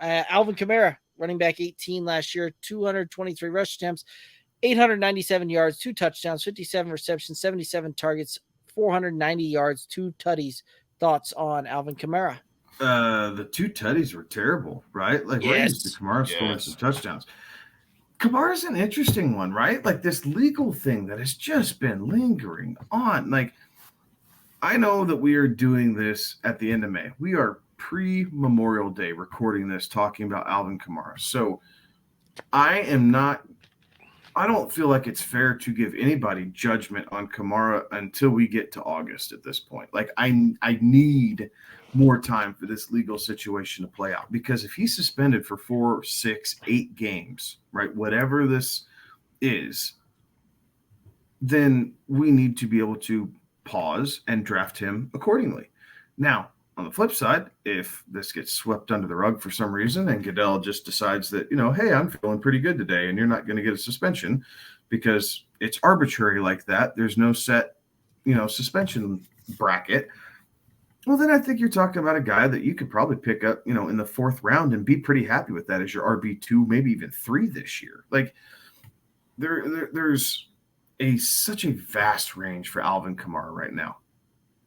Alvin Kamara, running back 18 last year, 223 rush attempts, 897 yards, 2 touchdowns, 57 receptions, 77 targets, 490 yards, 2 tutties. Thoughts on Alvin Kamara? The 2 tutties were terrible, right? Like, we're used to Yes. Kamara scoring some touchdowns. Kamara's an interesting one, right? Like, this legal thing that has just been lingering on. Like, I know that we are doing this at the end of May. We are pre-Memorial Day recording this, talking about Alvin Kamara. So I don't feel like it's fair to give anybody judgment on Kamara until we get to August at this point. Like, I need more time for this legal situation to play out, because if he's suspended for 4, 6, 8 games, right, whatever this is, then we need to be able to pause and draft him accordingly. Now, on the flip side, if this gets swept under the rug for some reason and Goodell just decides that, hey, I'm feeling pretty good today and you're not going to get a suspension because it's arbitrary like that, there's no set, suspension bracket, well, then I think you're talking about a guy that you could probably pick up, in the 4th round and be pretty happy with that as your RB2, maybe even 3 this year. Like, there's such a vast range for Alvin Kamara right now.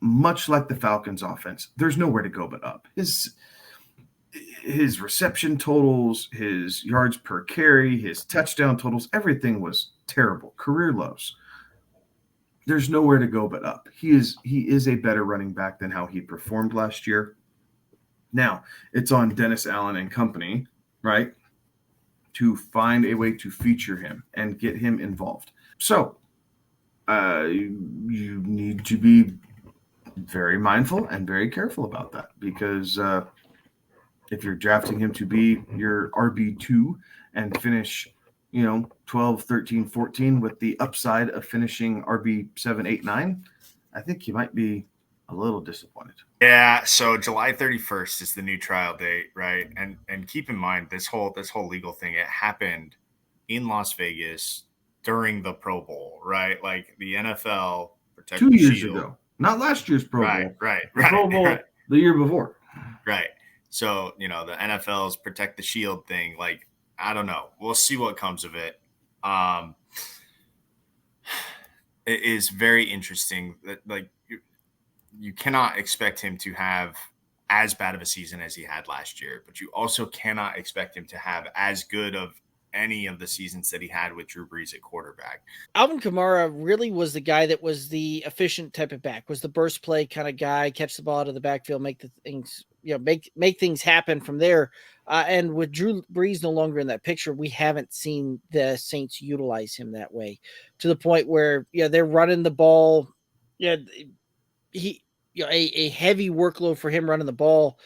Much like the Falcons offense, there's nowhere to go but up. His reception totals, his yards per carry, his touchdown totals, everything was terrible, career lows. There's nowhere to go but up. He is a better running back than how he performed last year. Now, it's on Dennis Allen and company, right, to find a way to feature him and get him involved. So, you need to be very mindful and very careful about that, because if you're drafting him to be your RB2 and finish, 12, 13, 14 with the upside of finishing RB7, 8, 9, I think you might be a little disappointed. Yeah, so July 31st is the new trial date, right? And keep in mind this whole legal thing, it happened in Las Vegas during the Pro Bowl, right? Like, the NFL protected 2 years shield. ago. Not last year's Pro Bowl. Right. The Pro Bowl the year before. Right. So, the NFL's protect the shield thing, like, I don't know. We'll see what comes of it. It is very interesting that, like, you cannot expect him to have as bad of a season as he had last year, but you also cannot expect him to have as good of any of the seasons that he had with Drew Brees at quarterback. Alvin Kamara really was the guy that was the efficient type of back, was the burst play kind of guy, catch the ball out of the backfield, make the things, make things happen from there. And with Drew Brees no longer in that picture, we haven't seen the Saints utilize him that way, to the point where, they're running the ball. A heavy workload for him running the ball,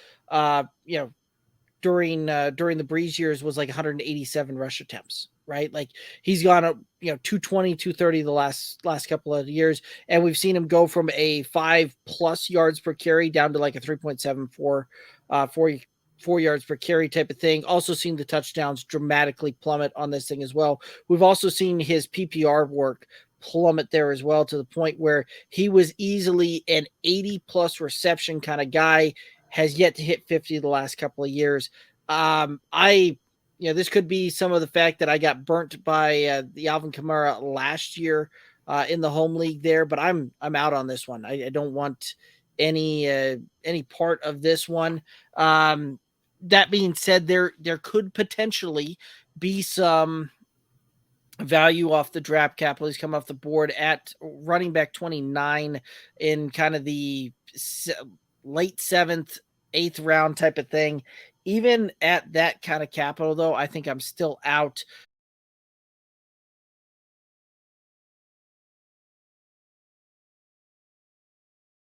during the Breeze years was like 187 rush attempts, right? Like, he's gone up, 220, 230 the last couple of years. And we've seen him go from a 5+ yards per carry down to like a 3.74, 4 yards per carry type of thing. Also seen the touchdowns dramatically plummet on this thing as well. We've also seen his PPR work plummet there as well, to the point where he was easily an 80+ reception kind of guy, has yet to hit 50 the last couple of years. This could be some of the fact that I got burnt by the Alvin Kamara last year in the home league there, but I'm out on this one. I don't want any part of this one. That being said, there could potentially be some value off the draft capital. He's come off the board at running back 29 in kind of the late 7th, 8th round type of thing. Even at that kind of capital, though, I think I'm still out.